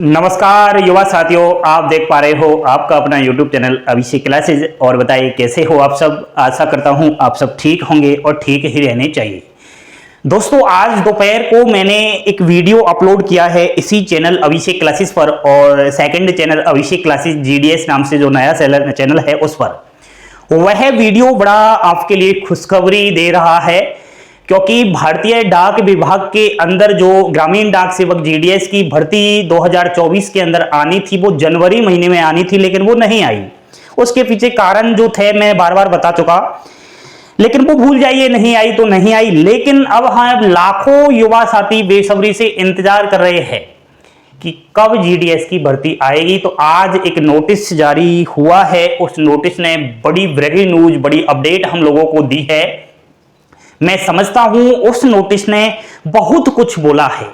नमस्कार युवा साथियों, आप देख पा रहे हो आपका अपना YouTube चैनल अभिषेक क्लासेज। और बताइए कैसे हो आप सब। आशा करता हूं आप सब ठीक होंगे और ठीक ही रहने चाहिए। दोस्तों, आज दोपहर को मैंने एक वीडियो अपलोड किया है इसी चैनल अभिषेक क्लासेज पर, और सेकंड चैनल अभिषेक क्लासेज GDS नाम से जो नया चैनल है उस पर। वह वीडियो बड़ा आपके लिए खुशखबरी दे रहा है, क्योंकि भारतीय डाक विभाग के अंदर जो ग्रामीण डाक सेवक GDS की भर्ती 2024 के अंदर आनी थी, वो जनवरी महीने में आनी थी, लेकिन वो नहीं आई। उसके पीछे कारण जो थे मैं बार बार बता चुका, लेकिन वो भूल जाइए, नहीं आई तो नहीं आई। लेकिन अब हाँ, लाखों युवा साथी बेसब्री से इंतजार कर रहे हैं कि कब GDS की भर्ती आएगी। तो आज एक नोटिस जारी हुआ है। उस नोटिस ने बड़ी ब्रेकिंग न्यूज, बड़ी अपडेट हम लोगों को दी है। मैं समझता हूं उस नोटिस ने बहुत कुछ बोला है।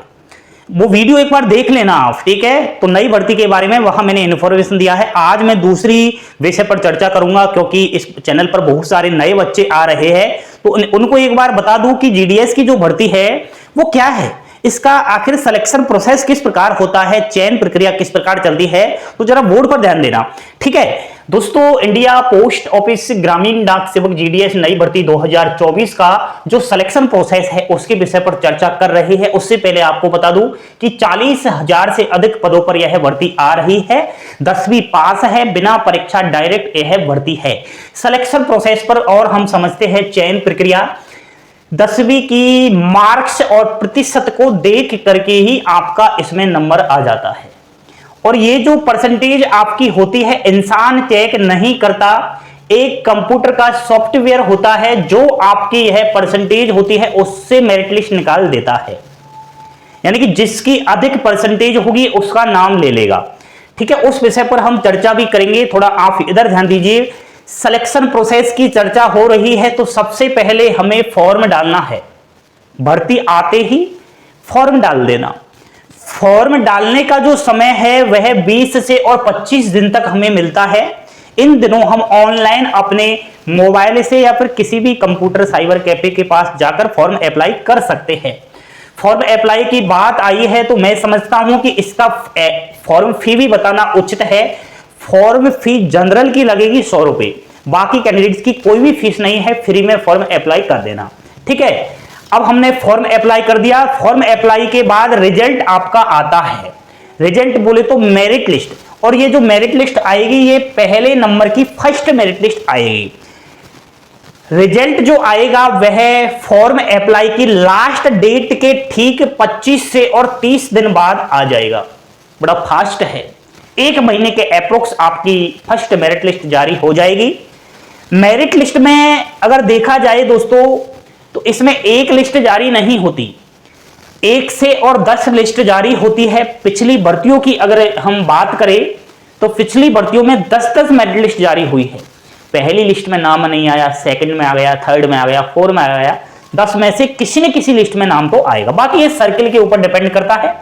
वो वीडियो एक बार देख लेना आप, ठीक है। तो नई भर्ती के बारे में वहां मैंने इन्फॉर्मेशन दिया है। आज मैं दूसरी विषय पर चर्चा करूंगा, क्योंकि इस चैनल पर बहुत सारे नए बच्चे आ रहे हैं, तो उनको एक बार बता दूं कि GDS की जो भर्ती है वो क्या है, इसका आखिर सिलेक्शन प्रोसेस किस प्रकार होता है, चयन प्रक्रिया किस प्रकार चलती है। तो जरा बोर्ड पर ध्यान देना, ठीक है दोस्तों। इंडिया पोस्ट ऑफिस ग्रामीण डाक सेवक GDS नई भर्ती 2024 का जो सिलेक्शन प्रोसेस है उसके विषय पर चर्चा कर रही है। उससे पहले आपको बता दूं कि 40,000 से अधिक पदों पर यह भर्ती आ रही है। 10वीं पास है, बिना परीक्षा डायरेक्ट यह भर्ती है। सिलेक्शन प्रोसेस पर और हम समझते हैं चयन प्रक्रिया। 10वीं की मार्क्स और प्रतिशत को देख करके ही आपका इसमें नंबर आ जाता है, और ये जो परसेंटेज आपकी होती है इंसान चेक नहीं करता। एक कंप्यूटर का सॉफ्टवेयर होता है जो आपकी यह परसेंटेज होती है उससे मेरिट लिस्ट निकाल देता है, यानी कि जिसकी अधिक परसेंटेज होगी उसका नाम ले लेगा, ठीक है। उस विषय पर हम चर्चा भी करेंगे। थोड़ा आप इधर ध्यान दीजिए। सिलेक्शन प्रोसेस की चर्चा हो रही है, तो सबसे पहले हमें फॉर्म डालना है। भर्ती आते ही फॉर्म डाल देना। फॉर्म डालने का जो समय है वह 20 से और 25 दिन तक हमें मिलता है। इन दिनों हम ऑनलाइन अपने मोबाइल से या फिर किसी भी कंप्यूटर साइबर कैफे के पास जाकर फॉर्म अप्लाई कर सकते हैं। फॉर्म अप्लाई की बात आई है तो मैं समझता हूं कि इसका फॉर्म फी भी बताना उचित है। फॉर्म फी जनरल की लगेगी 100 रुपए, बाकी कैंडिडेट्स की कोई भी फीस नहीं है। फ्री में फॉर्म अप्लाई कर देना, ठीक है। अब हमने फॉर्म अप्लाई कर दिया। फॉर्म अप्लाई के बाद रिजल्ट आपका आता है। रिजल्ट बोले तो मेरिट लिस्ट, और ये जो मेरिट लिस्ट आएगी ये पहले नंबर की फर्स्ट मेरिट लिस्ट आएगी। रिजल्ट जो आएगा वह फॉर्म अप्लाई की लास्ट डेट के ठीक 25 से और 30 दिन बाद आ जाएगा। बड़ा फास्ट है। 1 महीने के अप्रोक्स आपकी फर्स्ट मेरिट लिस्ट जारी हो जाएगी। मेरिट लिस्ट में अगर देखा जाए दोस्तों, तो इसमें एक लिस्ट जारी नहीं होती, 1 से और 10 लिस्ट जारी होती है। पिछली भर्तियों की अगर हम बात करें तो पिछली भर्तियों में 10-10 मेरिट लिस्ट जारी हुई है। पहली लिस्ट में नाम नहीं आया, सेकंड में आ गया, थर्ड में आ गया, फोर्थ में आ गया, 10 में से किसी न किसी लिस्ट में नाम तो आएगा। बाकी ये सर्किल के ऊपर डिपेंड करता है,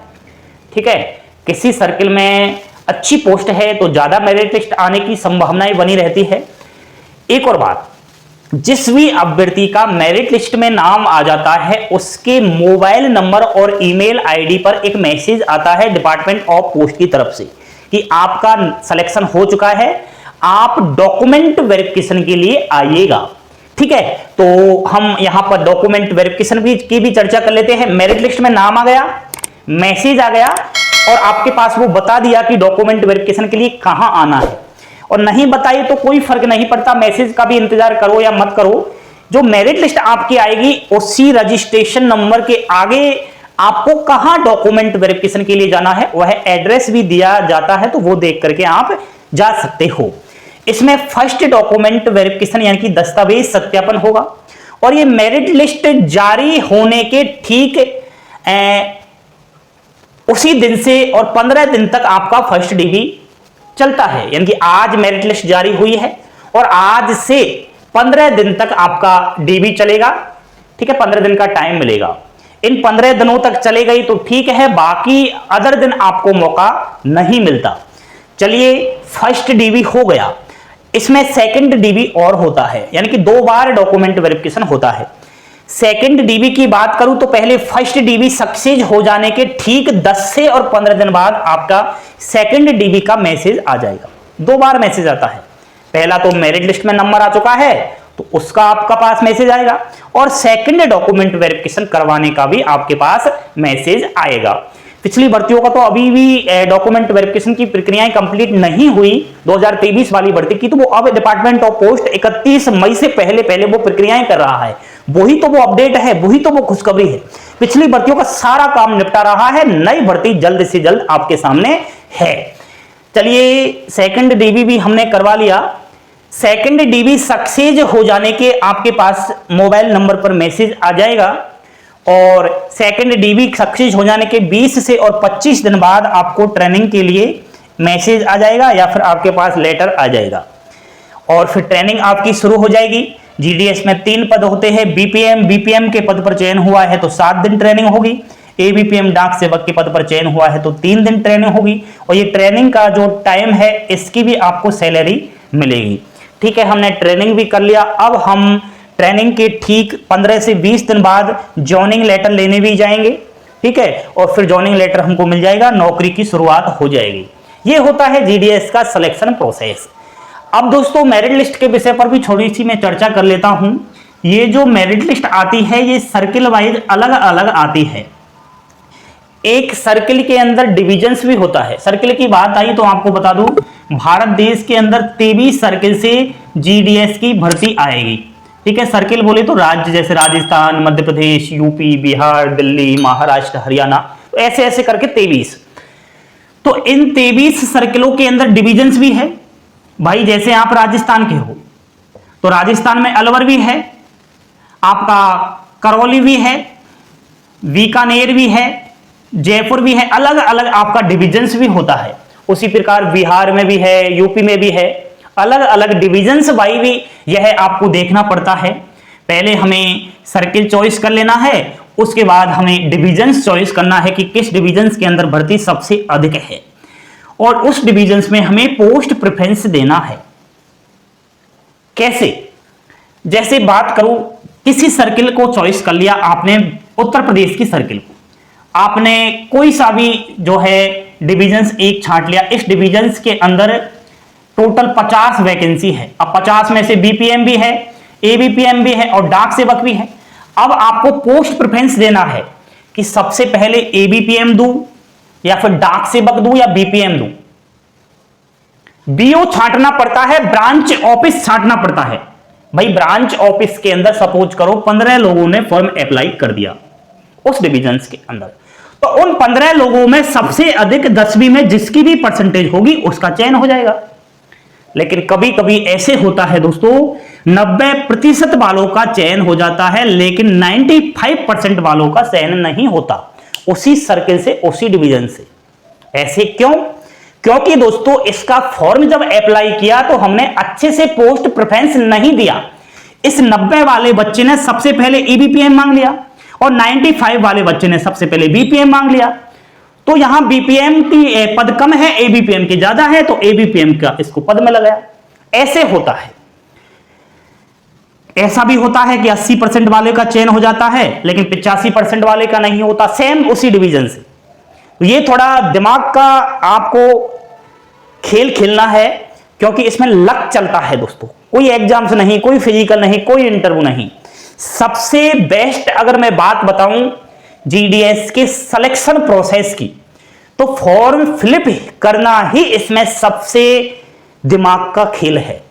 ठीक है। किसी सर्किल में अच्छी पोस्ट है तो ज्यादा मेरिट लिस्ट आने की संभावनाएं बनी रहती है। एक और बात, जिस भी अभ्यर्थी का मेरिट लिस्ट में नाम आ जाता है उसके मोबाइल नंबर और ईमेल आईडी पर एक मैसेज आता है डिपार्टमेंट ऑफ पोस्ट की तरफ से कि आपका सिलेक्शन हो चुका है, आप डॉक्यूमेंट वेरिफिकेशन के लिए आइएगा, ठीक है। तो हम यहां पर डॉक्यूमेंट वेरिफिकेशन की भी चर्चा कर लेते हैं। मेरिट लिस्ट में नाम आ गया, मैसेज आ गया, और आपके पास वो बता दिया कि डॉक्यूमेंट वेरिफिकेशन के लिए कहां आना है, और नहीं बताइए तो कोई फर्क नहीं पड़ता, मैसेज का भी इंतजार करो या मत करो। जो मेरिट लिस्ट आपकी आएगी उसी रजिस्ट्रेशन नंबर के आगे आपको कहां डॉक्यूमेंट वेरिफिकेशन के लिए जाना है वह एड्रेस भी दिया जाता है, तो वो देख करके आप जा सकते हो। इसमें फर्स्ट डॉक्यूमेंट वेरिफिकेशन यानी कि दस्तावेज सत्यापन होगा, और ये मेरिट लिस्ट जारी होने के ठीक उसी दिन से और 15 दिन तक आपका फर्स्ट DV चलता है। यानी कि आज मेरिट लिस्ट जारी हुई है और आज से 15 दिन तक आपका DV चलेगा, ठीक है। 15 दिन का टाइम मिलेगा। इन 15 दिनों तक चले गई तो ठीक है, बाकी अदर दिन आपको मौका नहीं मिलता। चलिए, फर्स्ट DV हो गया। इसमें सेकंड DV और होता है, यानी कि 2 बार डॉक्यूमेंट वेरिफिकेशन होता है। सेकंड डीबी की बात करूं तो पहले फर्स्ट डीबी सक्सेस हो जाने के ठीक 10 से और 15 दिन बाद आपका सेकंड डीबी का मैसेज आ जाएगा। 2 बार मैसेज आता है। पहला तो मेरिट लिस्ट में नंबर आ चुका है तो उसका आपका पास मैसेज आएगा, और सेकंड डॉक्यूमेंट वेरिफिकेशन करवाने का भी आपके पास मैसेज आएगा। पिछली भर्तियों का तो अभी भी डॉक्यूमेंट वेरिफिकेशन की प्रक्रियाएं कंप्लीट नहीं हुई 2023 वाली भर्ती की, तो वो अब डिपार्टमेंट ऑफ पोस्ट 31 मई से पहले वो प्रक्रियाएं कर रहा है। वही तो वो अपडेट है, वही तो वो खुशखबरी है। पिछली भर्तियों का सारा काम निपटा रहा है, नई भर्ती जल्द से जल्द आपके सामने है। चलिए, सेकंड डीबी भी हमने करवा लिया। सेकंड डीबी सक्सेस हो जाने के आपके पास मोबाइल नंबर पर मैसेज आ जाएगा, और सेकंड डीबी सक्सेस हो जाने के 20 से और 25 दिन बाद आपको ट्रेनिंग के लिए मैसेज आ जाएगा या फिर आपके पास लेटर आ जाएगा, और फिर ट्रेनिंग आपकी शुरू हो जाएगी। जीडीएस में 3 पद होते हैं। बीपीएम के पद पर चयन हुआ है तो 7 दिन ट्रेनिंग होगी। एबीपीएम डाक सेवक के पद पर चयन हुआ है तो 3 दिन ट्रेनिंग होगी, और ये ट्रेनिंग का जो टाइम है इसकी भी आपको सैलरी मिलेगी। ठीक है, हमने ट्रेनिंग भी कर लिया। अब हम ट्रेनिंग के ठीक 15 से 20 दिन बाद जॉइनिंग लेटर लेने भी जाएंगे। ठीक है, और फिर जॉइनिंग लेटर हमको मिल जाएगा, नौकरी की शुरुआत हो जाएगी। ये होता है जीडीएस का सिलेक्शन प्रोसेस। अब दोस्तों, मेरिट लिस्ट के विषय पर भी थोड़ी सी मैं चर्चा कर लेता हूं। ये जो मेरिट लिस्ट आती है ये सर्किल वाइज अलग अलग आती है। एक सर्किल के अंदर डिविजन्स भी होता है। सर्किल की बात आई तो आपको बता दूं, भारत देश के अंदर 23 सर्किल से जीडीएस की भर्ती आएगी। ठीक है, सर्किल बोले तो राज्य, जैसे राजस्थान, मध्य प्रदेश, यूपी, बिहार, दिल्ली, महाराष्ट्र, हरियाणा, तो ऐसे ऐसे करके 23। तो इन 23 सर्किलों के अंदर डिविजन्स भी है। भाई जैसे आप राजस्थान के हो तो राजस्थान में अलवर भी है, आपका करौली भी है, बीकानेर भी है, जयपुर भी है, अलग अलग आपका डिविजन्स भी होता है। उसी प्रकार बिहार में भी है, यूपी में भी है, अलग अलग डिविजन्स वाइज भी यह आपको देखना पड़ता है। पहले हमें सर्किल चॉइस कर लेना है, उसके बाद हमें डिविजन्स चॉइस करना है कि किस डिविजन्स के अंदर भर्ती सबसे अधिक है, और उस डिविजन्स में हमें पोस्ट प्रेफरेंस देना है। कैसे? जैसे बात करूं, किसी सर्किल को चॉइस कर लिया आपने, उत्तर प्रदेश की सर्किल को आपने कोई सा भी जो है डिविजन्स एक छांट लिया। इस डिविजन्स के अंदर टोटल 50 वैकेंसी है। अब 50 में से बीपीएम भी है, एबीपीएम भी है और डाक सेवक भी है। अब आपको पोस्ट प्रेफरेंस देना है कि सबसे पहले एबीपीएम दूं या फिर डाक सेवक दूं या बीपीएम दूं। बीओ छांटना पड़ता है, ब्रांच ऑफिस छांटना पड़ता है। भाई ब्रांच ऑफिस के अंदर सपोज करो 15 लोगों ने फॉर्म अप्लाई कर दिया उस डिविजन्स के अंदर, तो उन 15 लोगों में सबसे अधिक 10वीं में जिसकी भी परसेंटेज होगी उसका चयन हो जाएगा। लेकिन कभी कभी ऐसे होता है दोस्तों, 90% वालों का चयन हो जाता है, लेकिन 95% वालों का चयन नहीं होता उसी सर्किल से, उसी डिवीजन से। ऐसे क्यों? क्योंकि दोस्तों इसका फॉर्म जब अप्लाई किया तो हमने अच्छे से पोस्ट प्रेफरेंस नहीं दिया। इस 90 वाले बच्चे ने सबसे पहले ईबीपीएम मांग लिया और 95 वाले बच्चे ने सबसे पहले बीपीएम मांग लिया। तो यहां बीपीएम की पद कम है, एबीपीएम की ज्यादा है, तो एबीपीएम का इसको पद में लगाया। ऐसे होता है। ऐसा भी होता है कि 80% वाले का चयन हो जाता है लेकिन 85% वाले का नहीं होता, सेम उसी डिवीजन से। तो ये थोड़ा दिमाग का आपको खेल खेलना है, क्योंकि इसमें लक चलता है दोस्तों। कोई एग्जाम्स नहीं, कोई फिजिकल नहीं, कोई इंटरव्यू नहीं। सबसे बेस्ट अगर मैं बात बताऊं जीडीएस के सिलेक्शन प्रोसेस की, तो फॉर्म फिलअप करना ही इसमें सबसे दिमाग का खेल है।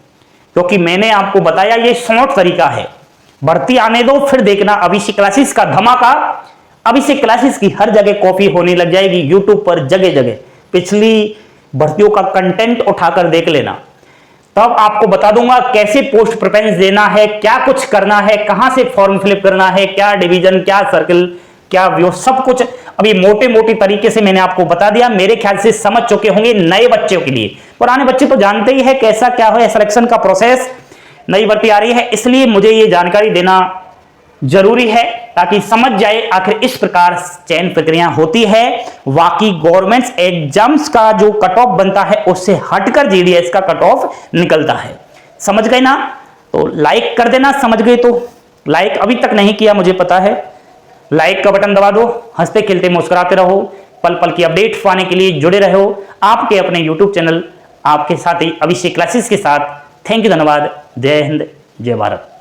क्योंकि मैंने आपको बताया ये शॉर्ट तरीका है। भर्ती आने दो फिर देखना अभिषेक क्लासेस का धमाका। अभिषेक क्लासेस की हर जगह कॉपी होने लग जाएगी, यूट्यूब पर जगह जगह पिछली भर्तियों का कंटेंट उठाकर देख लेना। तब आपको बता दूंगा कैसे पोस्ट प्रेफरेंस देना है, क्या कुछ करना है, कहां से फॉर्म फिलअप करना है, क्या डिवीजन, क्या सर्किल, क्या व्यू, सब कुछ अभी मोटे मोटे तरीके से मैंने आपको बता दिया। मेरे ख्याल से समझ चुके होंगे नए बच्चों के लिए। पुराने बच्चे तो जानते ही है कैसा क्या है सिलेक्शन का प्रोसेस। नई भर्ती आ रही है इसलिए मुझे ये जानकारी देना जरूरी है ताकि समझ जाए आखिर इस प्रकार चयन प्रक्रिया होती है। बाकी गवर्नमेंट एग्जाम्स का जो कट ऑफ बनता है उससे हटकर जीडीएस का कट ऑफ निकलता है। समझ गए ना? तो लाइक कर देना समझ गए तो। लाइक अभी तक नहीं किया मुझे पता है, लाइक का बटन दबा दो। हंसते खेलते मुस्कुराते रहो, पल पल की अपडेट पाने के लिए जुड़े रहो आपके अपने यूट्यूब चैनल आपके साथी अभिषेक क्लासेस के साथ। थैंक यू, धन्यवाद। जय हिंद, जय भारत।